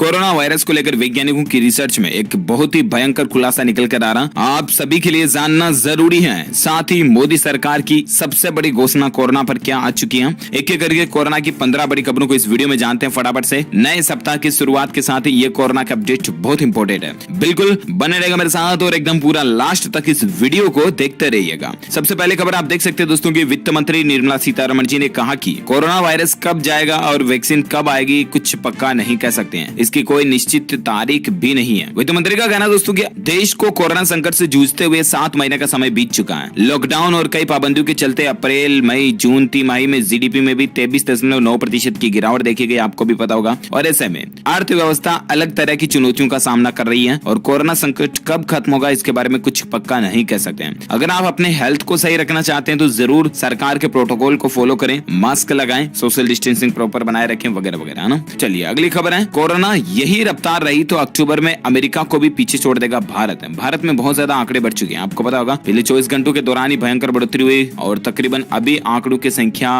Corona virus को लेकर वैज्ञानिकों की रिसर्च में एक बहुत ही भयंकर खुलासा निकल कर आ रहा, आप सभी के लिए जानना जरूरी है। साथ ही मोदी सरकार की सबसे बड़ी घोषणा कोरोना पर क्या आ चुकी है, एक एक करके कोरोना की 15 बड़ी खबरों को इस वीडियो में जानते हैं फटाफट से। नए सप्ताह की शुरुआत के साथ ही ये कोरोना का अपडेट बहुत इंपॉर्टेंट है, बिल्कुल बने रहेगा मेरे साथ और एकदम पूरा लास्ट तक इस वीडियो को देखते रहिएगा। सबसे पहले खबर आप देख सकते हैं दोस्तों की वित्त मंत्री निर्मला सीतारमण जी ने कहा कि कोरोना वायरस कब जाएगा और वैक्सीन कब आएगी कुछ पक्का नहीं कह सकते हैं, इसकी कोई निश्चित तारीख भी नहीं है। वित्त मंत्री का कहना दोस्तों कि देश को कोरोना संकट से जूझते हुए 7 महीने का समय बीत चुका है। लॉकडाउन और कई पाबंदियों के चलते अप्रैल मई जून तिमाही में जीडीपी में भी 23.9% की गिरावट देखी गई, आपको भी पता होगा। और ऐसे में अर्थव्यवस्था अलग तरह की चुनौतियों का सामना कर रही है और कोरोना संकट कब खत्म होगा इसके बारे में कुछ पक्का नहीं कह सकते हैं। अगर आप अपने हेल्थ को सही रखना चाहते हैं तो जरूर सरकार के प्रोटोकॉल को फॉलो करें, मास्क लगाएं, सोशल डिस्टेंसिंग प्रॉपर बनाए रखें वगैरह वगैरह, है ना। चलिए अगली खबर है, कोरोना यही रफ्तार रही तो अक्टूबर में अमेरिका को भी पीछे छोड़ देगा भारत। भारत में बहुत ज्यादा आंकड़े बढ़ चुके हैं, आपको पता होगा। पिछले 24 घंटों के दौरान ही भयंकर बढ़ोतरी हुई और तकरीबन अभी आंकड़ों की संख्या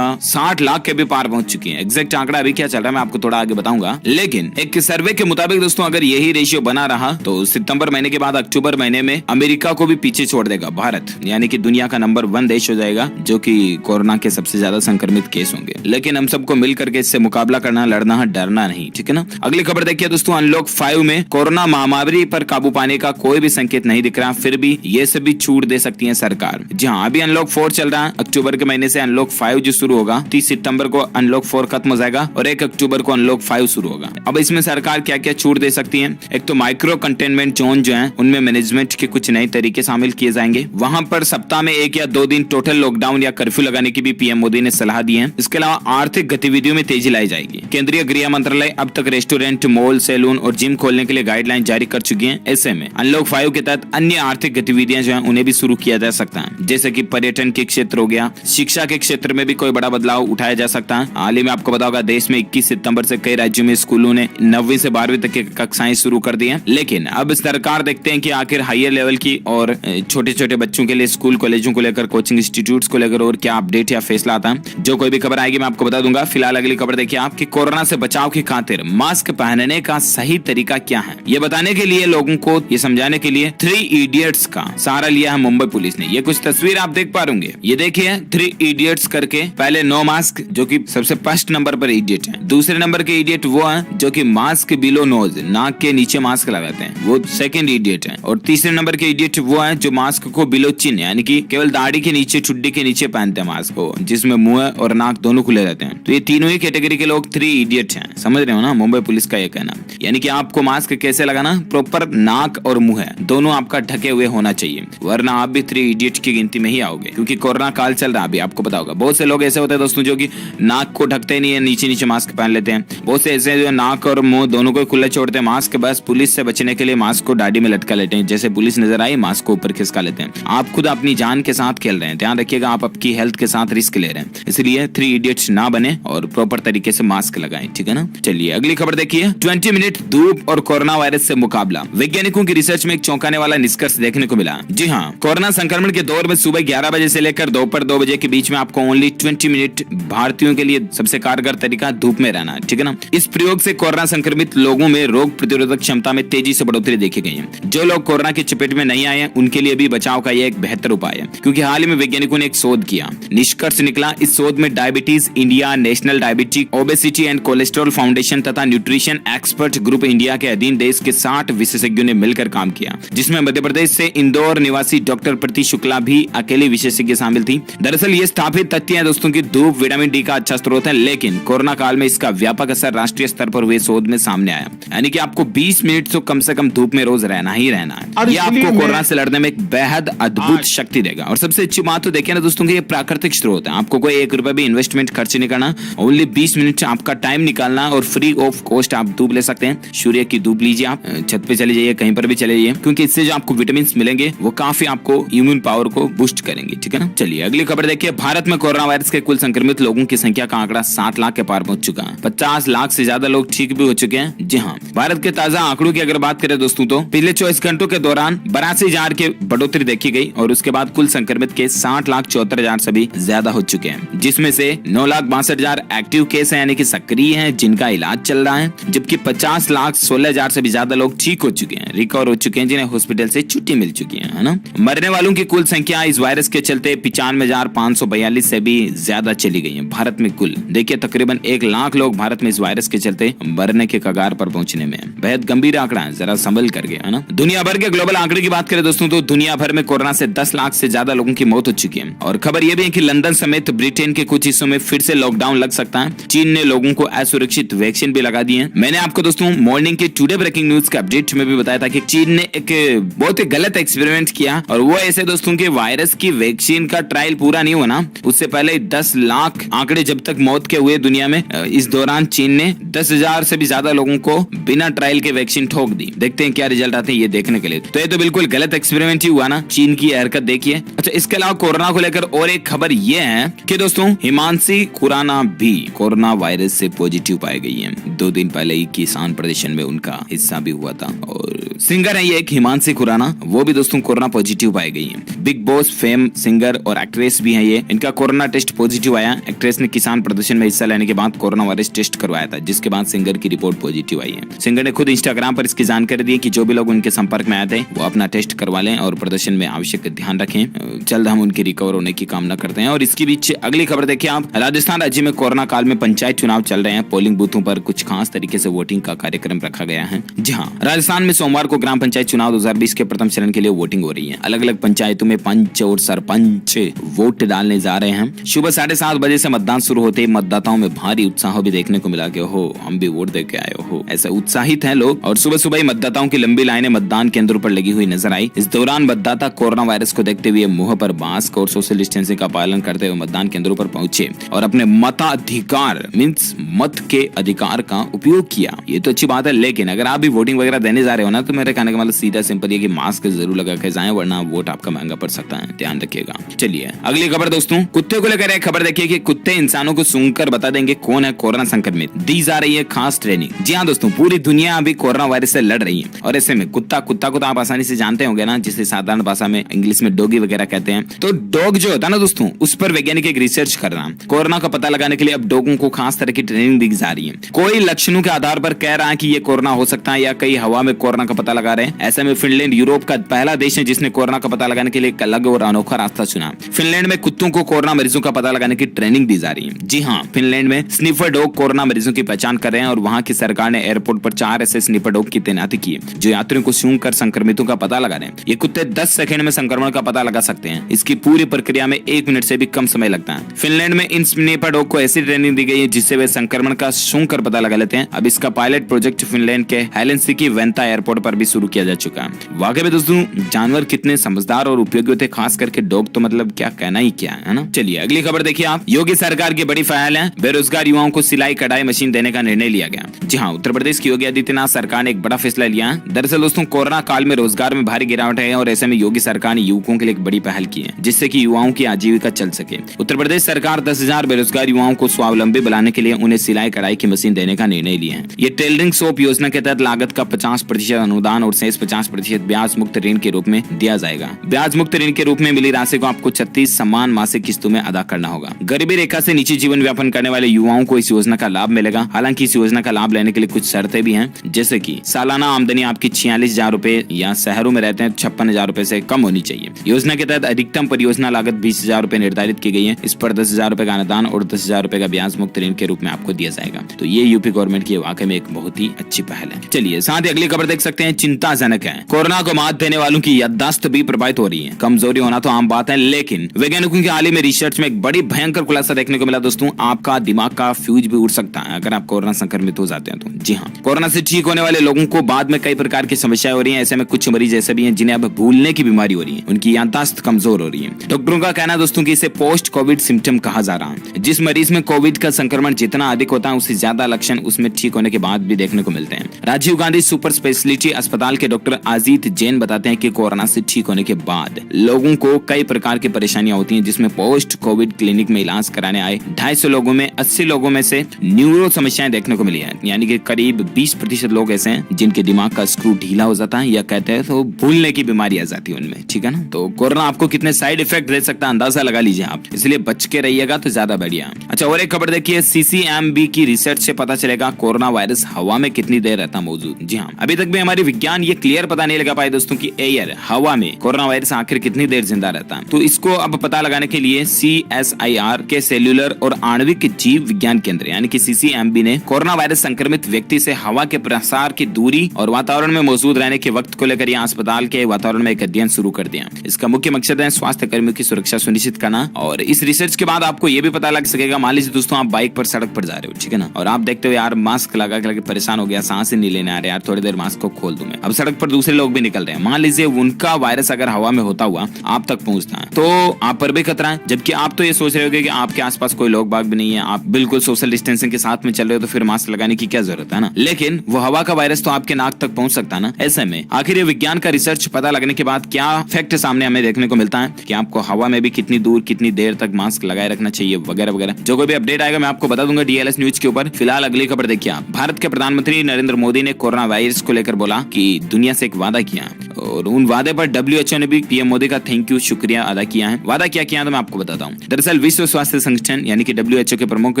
60 लाख के भी पार पहुंच चुकी है। एग्जैक्ट आंकड़ा अभी क्या चल रहा है मैं आपको थोड़ा आगे बताऊंगा, लेकिन एक सर्वे के मुताबिक दोस्तों अगर यही रेशियो बना रहा तो सितंबर महीने के बाद अक्टूबर महीने में अमेरिका को भी पीछे छोड़ देगा भारत, यानी कि दुनिया का नंबर 1 देश हो जाएगा जो कि कोरोना के सबसे ज्यादा संक्रमित केस होंगे। लेकिन हम सबको मिलकर के इससे मुकाबला करना, लड़ना है, डरना नहीं, ठीक है ना। अगली खबर देखिए दोस्तों, अनलॉक 5 में कोरोना महामारी पर काबू पाने का कोई भी संकेत नहीं दिख रहा, फिर भी ये सभी छूट दे सकती है सरकार। जी हाँ, अभी अनलॉक 4 चल रहा है, अक्टूबर के महीने से अनलॉक 5 जो शुरू होगा, 30 सितंबर को अनलॉक 4 खत्म हो जाएगा और 1 अक्टूबर को अनलॉक 5 शुरू होगा। अब इसमें सरकार क्या क्या छूट दे सकती है, एक तो माइक्रो कंटेनमेंट जोन जो है उनमें मैनेजमेंट के कुछ नए तरीके शामिल किए जाएंगे। वहां पर सप्ताह में 1 या 2 दिन टोटल लॉकडाउन या कर्फ्यू लगाने की भी पीएम मोदी ने सलाह दी है। इसके अलावा आर्थिक गतिविधियों में तेजी लाई जाएगी। केंद्रीय गृह मंत्रालय अब तक रेस्टोरेंट, मॉल, सैलून और जिम खोलने के लिए गाइडलाइन जारी कर चुकी है। ऐसे में अनलॉक 5 के तहत अन्य आर्थिक गतिविधियां जो है उन्हें भी शुरू किया जा सकता है, जैसे कि पर्यटन के क्षेत्र हो गया, शिक्षा के क्षेत्र में भी कोई बड़ा बदलाव उठाया जा सकता है। हाल ही में आपको पता होगा देश में 21 सितंबर से कई राज्यों में स्कूलों ने 9वीं से 12वीं तक की कक्षाएं शुरू कर दी हैं। लेकिन अब सरकार देखते हैं कि आखिर हायर लेवल की और छोटे छोटे बच्चों के लिए स्कूल कॉलेजों को लेकर, कोचिंग इंस्टीट्यूट्स को लेकर और क्या अपडेट या फैसला आता है। जो कोई भी खबर आएगी मैं आपको बता दूंगा। फिलहाल अगली खबर देखिए आप कि कोरोना से बचाव की खातिर मास्क पहनने का सही तरीका क्या है, ये बताने के लिए लोगों को ये समझाने के लिए 3 इडियट्स का सहारा लिया है मुंबई पुलिस ने। ये कुछ तस्वीर आप देख पा रहे, ये देखिए 3 इडियट्स करके। पहले नो मास्क जो कि सबसे फर्स्ट नंबर पर इडियट है, दूसरे नंबर के इडियट वो है जो कि मास्क बिलो नोज, नाक के नीचे मास्क लगाते हैं, वो सेकंड इडियट है। और तीसरे नंबर के इडियट वो है जो मास्क को बिलो चिन यानी कि केवल दाढ़ी के नीचे, ठुड्डी के नीचे पहनते हैं मास्क को, जिसमें मुंह और नाक दोनों खुले रहते हैं। तो ये तीनों ही कैटेगरी के लोग 3 इडियट हैं, समझ रहे हो ना, मुंबई पुलिस का ये कहना। यानी कि आपको मास्क कैसे लगाना, प्रॉपर नाक और मुंह है दोनों आपका ढके हुए होना चाहिए, वरना आप भी 3 इडियट की गिनती में ही आओगे, क्योंकि कोरोना काल चल रहा है अभी, आपको पता होगा। बहुत से लोग ऐसे होते हैं दोस्तों जो कि नाक को ढकते नहीं है, नीचे नीचे मास्क पहन लेते हैं। बहुत से ऐसे जो नाक और मुंह दोनों को खुले छोड़ते हैं मास्क, बस पुलिस से बचने के लिए मास्क को दाढ़ी में लटका लेते हैं, जैसे पुलिस नजर आई मास्क को ऊपर खिसका लेते हैं। आप खुद अपनी जान के साथ खेल रहे हैं, ध्यान रखिएगा, आप आपकी हेल्थ के साथ रिस्क ले रहे हैं, इसलिए 3 इडियट्स ना बने और प्रॉपर तरीके से मास्क लगाएं, ठीक है ना। चलिए अगली खबर देखिए, 20 मिनट धूप और कोरोना वायरस से मुकाबला। वैज्ञानिकों की रिसर्च में एक चौंकाने वाला निष्कर्ष देखने को मिला। जी हाँ, कोरोना संक्रमण के दौर में सुबह 11 बजे से लेकर दोपहर 2 बजे के बीच में आपको ओनली 20 मिनट भारतीयों के लिए सबसे कारगर तरीका धूप में रहना है, ठीक है ना। इस प्रयोग से कोरोना संक्रमित लोगों में रोग प्रतिरोधक क्षमता में तेजी से बढ़ोतरी देखी गई है। जो लोग कोरोना की चपेट में नहीं आए हैं उनके लिए भी बचाव का यह एक बेहतर उपाय है, क्योंकि हाल ही में वैज्ञानिकों ने एक शोध किया, निष्कर्ष निकला। इस शोध में diabetes India, national diabetic obesity and cholesterol foundation तथा न्यूट्रिशन एक्सपर्ट ग्रुप इंडिया के अधीन देश के 60 विशेषज्ञों ने मिलकर काम किया, जिसमें मध्य प्रदेश से इंदौर निवासी डॉक्टर प्रीति शुक्ला भी अकेली विशेषज्ञ शामिल थी। दरअसल ये स्थापित तथ्य है दोस्तों की धूप विटामिन डी का अच्छा स्रोत है, लेकिन कोरोना काल में इसका व्यापक असर राष्ट्रीय स्तर पर हुए शोध में सामने आया। यानी कि आपको 20 मिनट तो कम से कम धूप में रोज रहना ही रहना है। ये आपको कोरोना से लड़ने में एक बेहद अद्भुत शक्ति देगा। और सबसे अच्छी बात तो देखिए ना दोस्तों की, ये प्राकृतिक स्रोत है, आपको कोई 1 रुपए भी इन्वेस्टमेंट खर्च नहीं करना, ओनली 20 मिनट आपका टाइम निकालना और फ्री ऑफ कॉस्ट आप धूप ले सकते हैं। सूर्य की धूप लीजिए, आप छत पे चले जाइए, कहीं पर भी चले जाइए, क्योंकि इससे जो आपको विटामिन मिलेंगे वो काफी आपको इम्यून पावर को बूस्ट करेंगे, ठीक है ना। चलिए अगली खबर देखिए, भारत में कोरोना वायरस के कुल संक्रमित लोगों की संख्या का आंकड़ा 7 लाख के पार पहुंच चुका है। 50 लाख से ज्यादा लोग ठीक भी हो चुके हैं। जी हाँ, भारत के ताजा आंकड़ों की अगर बात करें दोस्तों तो पिछले 24 घंटों के दौरान 82,000 के बढ़ोतरी देखी गई और उसके बाद कुल संक्रमित के 60,74,000 से भी ज्यादा हो चुके हैं, जिसमें से 9,62,000 एक्टिव केस है, यानी कि सक्रिय हैं, जिनका इलाज चल रहा है, जबकि 50,16,000 से भी ज्यादा लोग ठीक हो चुके हैं, रिकवर हो चुके हैं, जिन्हें हॉस्पिटल से छुट्टी मिल चुकी है ना। मरने वालों की कुल संख्या इस वायरस के चलते 95,542 से भी ज्यादा चली गई है भारत में। कुल देखिए तकरीबन 1 लाख लोग भारत में इस वायरस के चलते मरने के कगार पर पहुंचने में। बेहद गंभीर आंकड़ा है, जरा संभल कर गया है ना। दुनिया भर के ग्लोबल आंकड़े की बात करें दोस्तों तो दुनिया भर में कोरोना से 10 लाख से ज्यादा लोगों की मौत हो चुकी है। और खबर यह भी है कि लंदन समेत ब्रिटेन के कुछ हिस्सों में फिर से लॉकडाउन लग सकता है। चीन ने लोगों को असुरक्षित वैक्सीन भी लगा दी है। मैंने आपको दोस्तों मॉर्निंग के टुडे ब्रेकिंग न्यूज के अपडेट में भी बताया था कि चीन ने एक बहुत ही गलत एक्सपेरिमेंट किया, और वो ऐसे दोस्तों के वायरस की वैक्सीन का ट्रायल पूरा नहीं हुआ ना, उससे पहले 10 लाख आंकड़े जब तक मौत के हुए दुनिया में, इस दौरान चीन ने 10,000 से भी ज्यादा लोगों को बिना ट्रायल के वैक्सीन ठोक दी। देखते हैं क्या रिजल्ट आते हैं ये देखने के लिए। तो ये तो बिल्कुल गलत एक्सपेरिमेंट ही हुआ ना, चीन की हरकत देखिए। अच्छा, इसके अलावा कोरोना को लेकर और एक खबर ये है कि दोस्तों हिमांशी खुराना भी कोरोना वायरस से पॉजिटिव पाई गई है। 2 दिन पहले ही किसान प्रदर्शन में उनका हिस्सा भी हुआ था। और सिंगर है ये एक हिमांशी खुराना, वो भी दोस्तों कोरोना पॉजिटिव पाई गई है। बिग बॉस फेम सिंगर और एक्ट्रेस भी है ये, इनका कोरोना टेस्ट पॉजिटिव आया। एक्ट्रेस ने किसान प्रदर्शन में हिस्सा लेने के बाद कोरोना वायरस टेस्ट करवाया था, जिसके बाद सिंगर की रिपोर्ट पॉजिटिव आई है। सिंगर ने खुद इंस्टाग्राम पर इसकी जानकारी दी कि जो भी लोग उनके संपर्क में आए थे वो अपना टेस्ट करवा लें और प्रदर्शन में आवश्यक ध्यान रखें। जल्द हम उनकी रिकवर होने की कामना करते हैं। और इसके बीच अगली खबर देखिए आप, राजस्थान राज्य में कोरोना काल में पंचायत चुनाव चल रहे हैं। पोलिंग बूथों पर कुछ खास तरीके से वोटिंग का कार्यक्रम रखा गया है। जी हाँ, राजस्थान में सोमवार को ग्राम पंचायत चुनाव 2020 के प्रथम चरण के लिए वोटिंग हो रही है। अलग अलग पंचायतों में पंच और सरपंच वोट डालने जा रहे हैं। सुबह 7:30 बजे से मतदान शुरू होते ही मतदाताओं में भारी उत्साह भी देखने को मिला कि हो हम भी वोट दे के आए हो, ऐसे उत्साहित हैं लोग। और सुबह सुबह ही मतदाताओं की लंबी लाइनें मतदान केंद्रों पर लगी हुई नजर आई। इस दौरान मतदाता कोरोना वायरस को देखते हुए मुंह पर मास्क और सोशल डिस्टेंसिंग का पालन करते हुए मतदान केंद्रों पर पहुंचे और अपने मताधिकार मींस मत के अधिकार का उपयोग किया। ये तो अच्छी बात है, लेकिन अगर आप भी वोटिंग वगैरह देने जा रहे हो ना, तो मेरे कहने का मतलब सीधा सिंपल ये कि मास्क जरूर लगा के जाएं, वरना वोट आपका महंगा पड़ सकता है, ध्यान रखिएगा। चलिए अगली खबर दोस्तों, कुत्ते को लेकर एक खबर देखिए कि कुत्ते इंसानों को सूंघकर बता देंगे कौन है कोरोना संक्रमित। दी जा रही है खास ट्रेनिंग। जी हाँ दोस्तों, पूरी दुनिया अभी कोरोना वायरस से लड़ रही है और ऐसे में कुत्ता को तो आप आसानी से जानते होंगे ना, जिसे साधारण भाषा में इंग्लिश में डॉगी वगैरह कहते हैं। तो डॉग जो होता है ना दोस्तों, उस पर वैज्ञानिक एक रिसर्च कर रहा है। कोरोना का पता लगाने के लिए अब डॉगों को खास तरह की ट्रेनिंग दी जा रही है। कोई लक्षणों के आधार पर कह रहा है कि ये कोरोना हो सकता है, या कई हवा में कोरोना का पता लगा रहे हैं। ऐसे में फिनलैंड यूरोप का पहला देश है जिसने कोरोना का पता लगाने के लिए एक अलग और अनोखा रास्ता चुना। फिनलैंड में कुत्तों को कोरोना मरीजों का पता लगाने की ट्रेनिंग दी जा रही है। जी हाँ, फिनलैंड में स्निफर डॉग कोरोना मरीजों की पहचान कर रहे हैं और वहां की सरकार ने एयरपोर्ट पर 4 ऐसे स्निफर डॉग की तैनाती की है जो यात्रियों को सूंघकर संक्रमितों का पता लगा रहे हैं। ये कुत्ते 10 सेकंड में संक्रमण का पता लगा सकते हैं। इसकी पूरी प्रक्रिया में 1 मिनट से भी कम समय लगता है। फिनलैंड में इन स्निफर डॉग को ऐसी ट्रेनिंग दी गई है जिससे वे संक्रमण का सूंघकर पता लगा लेते हैं। अब इसका पायलट प्रोजेक्ट फिनलैंड के हेलेंसिकी वेंता एयरपोर्ट पर भी शुरू किया जा चुका है। वाकई में दोस्तों जानवर कितने समझदार और उपयोगी होते, खास करके डॉग तो मतलब क्या कहना ही क्या है ना। चलिए अगली खबर देखिए आप, योगी सरकार की बड़ी पहल है, बेरोजगार युवाओं को सिलाई कढ़ाई मशीन देने का निर्णय लिया गया। जी हाँ, उत्तर प्रदेश की योगी आदित्यनाथ सरकार ने एक बड़ा फैसला लिया है। दरअसल दोस्तों कोरोना काल में रोजगार में भारी गिरावट है और ऐसे में योगी सरकार ने युवकों के लिए एक बड़ी पहल की है जिससे कि युवाओं की आजीविका चल सके। उत्तर प्रदेश सरकार 10,000 बेरोजगार युवाओं को स्वावलंबी बनाने के लिए उन्हें सिलाई कढ़ाई की मशीन देने का निर्णय लिया है। ये टेलरिंग शॉप योजना के तहत लागत का 50% अनुदान और शेष 50% ब्याज मुक्त ऋण के रूप में दिया जाएगा। ब्याज मुक्त ऋण के रूप में मिली राशि को आपको 36 समान मासिक किस्तों में अदा करना होगा। गरीबी रेखा से नीचे जीवन यापन करने वाले युवाओं को इस योजना का लाभ मिलेगा। हालांकि इस योजना का लाभ लेने के लिए कुछ शर्तें भी हैं, जैसे कि सालाना आमदनी आपकी 46,000 रूपए या शहरों में रहते हैं 56,000 रूपए से कम होनी चाहिए। योजना के तहत अधिकतम परियोजना लागत 20,000 रूपए निर्धारित की गई है। इस पर 10,000 रूपए का अनुदान और 10,000 रूपए का ब्याज मुक्त ऋण के रूप में आपको दिया जाएगा। तो ये यूपी गवर्नमेंट की वाकई में एक बहुत ही अच्छी पहल है। चलिए साथ ही अगली खबर देख सकते हैं, चिंताजनक है। कोरोना को मात देने वालों की याददाश्त भी प्रभावित हो रही है। कमजोरी होना तो आम बात है, लेकिन वैज्ञानिकों की हाल ही में रिसर्च में एक बड़ी भयंकर खुलासा देखने को मिला दोस्तों, आपका दिमाग का फ्यूज भी उड़ सकता है अगर आप कोरोना संक्रमित हो जाते हैं तो। जी हाँ, कोरोना से ठीक होने वाले लोगों को बाद में कई प्रकार की समस्याएं हो रही हैं। ऐसे में कुछ मरीज ऐसे भी हैं जिन्हें अब भूलने की बीमारी हो रही है, उनकी याददाश्त कमजोर हो रही है। डॉक्टरों का कहना दोस्तों कि इसे पोस्ट कोविड सिम्टम कहा जा रहा है। जिस मरीज में कोविड का संक्रमण जितना अधिक होता है उससे ज्यादा लक्षण उसमें ठीक होने के बाद भी देखने को मिलते हैं। Rajiv Gandhi super speciality university अस्पताल के डॉक्टर अजीत जैन बताते हैं कि कोरोना से ठीक होने के बाद लोगों को कई प्रकार की परेशानियां होती हैं, जिसमें पोस्ट कोविड क्लिनिक में इलाज कराने आए 250 लोगों में 80 लोगों में से न्यूरो समस्याएं देखने को मिली है। यानी कि करीब 20% लोग ऐसे हैं जिनके दिमाग का स्क्रू ढीला हो जाता है, या कहते हैं तो भूलने की बीमारी आ जाती है उनमें। ठीक है ना। तो कोरोना आपको कितने साइड इफेक्ट दे सकता है अंदाजा लगा लीजिए आप, इसलिए बच के रहिएगा तो ज्यादा बढ़िया। अच्छा, और एक खबर देखिए, CCMB की रिसर्च से पता चलेगा कोरोना वायरस हवा में कितनी देर रहता मौजूद। जी हाँ, अभी तक भी हमारी विज्ञान ये क्लियर पता नहीं लगा पाए दोस्तों कि एयर हवा में कोरोना वायरस आखिर कितनी देर जिंदा रहता है। तो इसको अब पता लगाने के लिए CSIR के सेल्यूलर और आणविक जीव विज्ञान केंद्र यानी कि CCMB ने कोरोना वायरस संक्रमित व्यक्ति से हवा के प्रसार की दूरी और वातावरण में मौजूद रहने के वक्त को लेकर यहाँ अस्पताल के वातावरण में एक अध्ययन शुरू कर दिया। इसका मुख्य मकसद है स्वास्थ्य कर्मियों की सुरक्षा सुनिश्चित करना। और इस रिसर्च के बाद आपको ये भी पता लग सकेगा, मान लीजिए दोस्तों आप बाइक पर सड़क पर जा रहे हो, ठीक है ना, और आप देखते हो यार मास्क लगा के परेशान हो गया, सांस ही नहीं लेने आ रहे यार, थोड़ी देर मास्क को खोल दूं मैं। अब सड़क पर दूसरे लोग भी निकल रहे हैं, मान लीजिए उनका वायरस अगर हवा में होता हुआ आप तक पहुंचता है तो आप पर भी खतरा है। जबकि आप तो ये सोच रहे होगे कि आपके आसपास कोई लोग बाग भी नहीं है, आप बिल्कुल सोशल डिस्टेंसिंग के साथ में चल रहे हो, तो फिर मास्क लगाने की क्या जरूरत है ना। लेकिन वो हवा का वायरस तो आपके नाक तक पहुंच सकता है ना। ऐसे में आखिर ये विज्ञान का रिसर्च पता लगने के बाद क्या फैक्ट सामने हमें देखने को मिलता है कि आपको हवा में भी कितनी दूर कितनी देर तक मास्क लगाए रखना चाहिए वगैरह वगैरह। जो कोई भी अपडेट आएगा मैं आपको बता दूंगा DLS न्यूज के ऊपर। फिलहाल अगली खबर देखिए आप, भारत के प्रधानमंत्री नरेंद्र मोदी ने कोरोना वायरस को लेकर बोला कि दुनिया से एक वादा किया और उन वादे पर WHO ने भी PM मोदी का थैंक यू शुक्रिया अदा किया है। वादा क्या किया तो मैं आपको बताता हूँ। दरअसल विश्व स्वास्थ्य संगठन यानी कि WHO के प्रमुख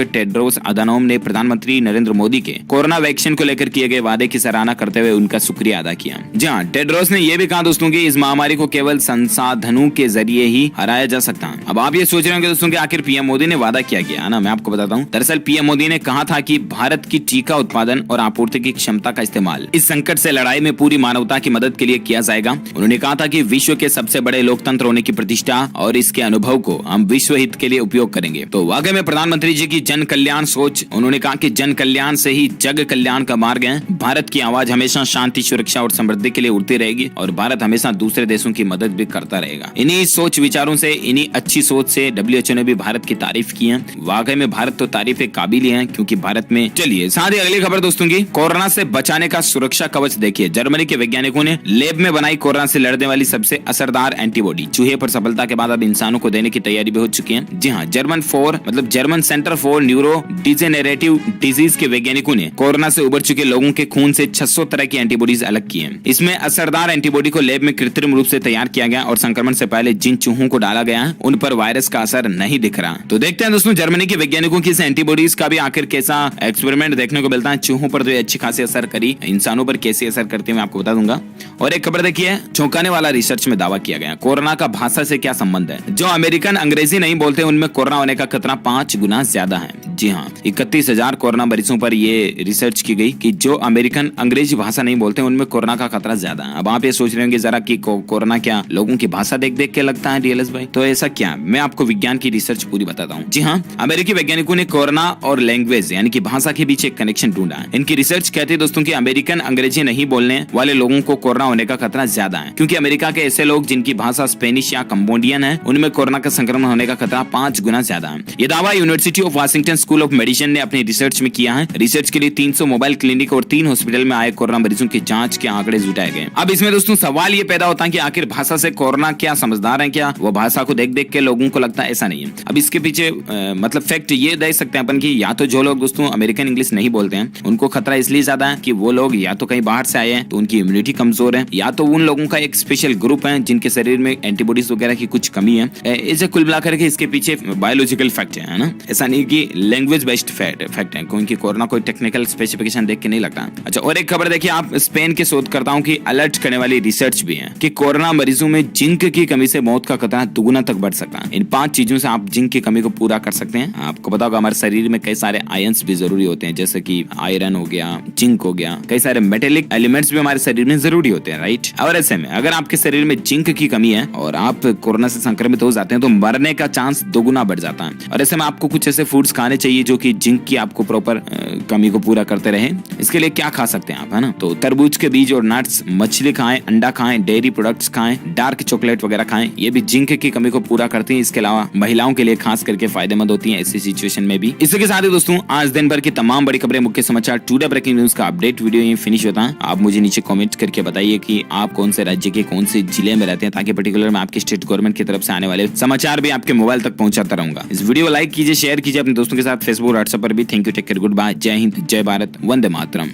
टेड्रोस अधानोम ने प्रधानमंत्री नरेंद्र मोदी के कोरोना वैक्सीन को लेकर किए गए वादे की सराहना करते हुए उनका शुक्रिया अदा किया। जी हाँ, टेड्रोस ने यह भी कहा दोस्तों कि इस महामारी को केवल संसाधनों के जरिए ही हराया जा सकता है। अब आप ये सोच रहे होंगे दोस्तों कि आखिर PM मोदी ने वादा क्या किया है ना, मैं आपको बताता हूँ। दरअसल PM मोदी ने कहा था कि भारत की टीका उत्पादन और आपूर्ति की क्षमता का इस्तेमाल इस संकट से लड़ाई में पूरी मानवता की मदद के लिए किया जाएगा। उन्होंने कहा था कि विश्व के सबसे बड़े लोकतंत्र होने की प्रतिष्ठा और इसके अनुभव को हम विश्व हित के लिए उपयोग करेंगे। तो वाकई में प्रधानमंत्री जी की जन कल्याण सोच, उन्होंने कहा कि जन कल्याण से ही जग कल्याण का मार्ग है। भारत की आवाज हमेशा शांति, सुरक्षा और समृद्धि के लिए उड़ती रहेगी और भारत हमेशा दूसरे देशों की मदद भी करता रहेगा। इन्हीं सोच विचारों से, इन्हीं अच्छी सोच से WHO ने भी भारत की तारीफ की है। वाकई में भारत तो तारीफ के काबिल है, क्योंकि भारत में। चलिए साथ ही अगली खबर दोस्तों की, कोरोना से बचाने का सुरक्षा कवच देखिए। जर्मनी के वैज्ञानिकों ने लैब में बनाई कोरोना से लड़ने वाली सबसे असरदार एंटीबॉडी चूहे पर सफलता के बाद अब इंसानों को देने की तैयारी भी हो चुकी है। जी हाँ, German centre for neuro degenerative disease के वैज्ञानिकों ने कोरोना से उबर चुके लोगों के खून से 600 तरह की एंटीबॉडीज अलग की है। इसमें असरदार एंटीबॉडी को लैब में कृत्रिम रूप से तैयार किया गया और संक्रमण से पहले जिन चूहों को डाला गया है उन पर वायरस का असर नहीं दिख रहा। तो देखते हैं दोस्तों जर्मनी के वैज्ञानिकों की इस एंटीबॉडीज का भी आखिर कैसा एक्सपेरिमेंट देखने को मिलता है। चूहों पर तो अच्छी खासी असर करी, इंसानों पर कैसे असर करती है मैं आपको बता दूंगा। और एक खबर देखिए, चौंकाने वाला रिसर्च में दावा किया गया कोरोना का भाषा से क्या संबंध है। जो अमेरिकन अंग्रेजी नहीं बोलते उनमें कोरोना होने का खतरा 5 गुना ज्यादा है। जी हाँ, 31,000 कोरोना मरीजों पर ये रिसर्च की गई कि जो अमेरिकन अंग्रेजी भाषा नहीं बोलते उनमें कोरोना का खतरा ज्यादा है। अब आप ये सोच रहे होंगे जरा कि कोरोना क्या लोगों की भाषा देख देख के लगता है DLS भाई, तो ऐसा क्या, मैं आपको विज्ञान की रिसर्च पूरी बताता हूँ। जी हाँ, अमेरिकी वैज्ञानिकों ने कोरोना और लैंग्वेज यानी कि भाषा के बीच एक कनेक्शन ढूंढा है। इनकी रिसर्च कहती है दोस्तों कि अमेरिकन अंग्रेजी नहीं बोलने वाले लोगों को कोरोना होने का खतरा ज्यादा है, क्योंकि अमेरिका के ऐसे लोग जिनकी भाषा स्पेनिश या कंबोडियन है उनमें कोरोना का संक्रमण होने का खतरा 5 गुना ज्यादा है। ये दावा university of Washington school of medicine ने अपनी रिसर्च में किया है। रिसर्च के लिए 300 मोबाइल क्लिनिक और 3 हॉस्पिटल में आए कोरोना मरीजों की जांच के आंकड़े जुटाए गए। अब इसमें दोस्तों सवाल ये पैदा होता है कि आखिर भाषा से कोरोना क्या समझदार है क्या, वो भाषा को देख देख के लोगों को लगता है, ऐसा नहीं है। अब इसके पीछे मतलब फैक्ट ये दे सकते हैं अपन की, या तो जो लोग दोस्तों अमेरिकन इंग्लिश नहीं बोलते हैं उनको खतरा इसलिए ज्यादा है कि वो लोग या तो कहीं बाहर से आए हैं तो उनकी इम्यूनिटी कमजोर है, या तो उन लोगों का एक स्पेशल ग्रुप है जिनके शरीर में एंटीबॉडीज वगैरह की कुछ कमी है। इसे कुल मिलाकर के इसके पीछे बायोलॉजिकल फैक्ट है ना, ऐसा नहीं कि लैंग्वेज बेस्ड फैक्ट है, क्योंकि कोरोना कोई टेक्निकल स्पेसिफिकेशन देख के नहीं लगता। अच्छा, और एक खबर देखिए आप, स्पेन के शोधकर्ताओं की अलर्ट करने वाली रिसर्च भी है कि कोरोना मरीजों में जिंक की कमी से मौत का खतरा दुगुना तक बढ़ सकता है। इन 5 चीजों से आप जिंक की कमी को पूरा कर सकते हैं। आपको पता होगा हमारे शरीर में कई सारे आयंस भी जरूरी होते हैं, जैसे कि आयरन हो गया, जिंक हो गया, कई सारे मेटेलिक एलिमेंट्स भी हमारे शरीर में जरूरी होते हैं, राइट। और ऐसे में अगर आपके शरीर में जिंक की कमी है और आप कोरोना से संक्रमित हो जाते हैं तो मरने का चांस दोगुना बढ़ जाता है। और ऐसे में आपको कुछ ऐसे फूड्स खाने चाहिए जो कि जिंक की आपको प्रॉपर कमी को पूरा करते रहे। इसके लिए क्या खा सकते हैं आप, है ना? तो तरबूज के बीज और नट्स, मछली खाएं, अंडा खाएं, डेयरी प्रोडक्ट्स खाएं, डार्क चॉकलेट वगैरह खाएं, ये भी जिंक की कमी को पूरा करती हैं। इसके अलावा महिलाओं के लिए खास करके फायदेमंद होती हैं ऐसी सिचुएशन में भी। इसी के साथ ही दोस्तों आज दिन भर की तमाम बड़ी खबरें, मुख्य समाचार, टुडे ब्रेकिंग न्यूज का अपडेट वीडियो यहीं फिनिश होता है। आप मुझे नीचे कमेंट करके बताइए कि आप कौन से राज्य के कौन से जिले में रहते हैं, ताकि पर्टिकुलर मैं आपकी स्टेट गवर्नमेंट की तरफ से आने वाले समाचार भी आपके मोबाइल तक पहुंचाता रहूंगा। इस वीडियो को लाइक कीजिए, शेयर कीजिए अपने दोस्तों के साथ, फेसबुक, व्हाट्सएप पर भी। Thank you, take care, good bye, जय हिंद, जय भारत, वंदे मातरम।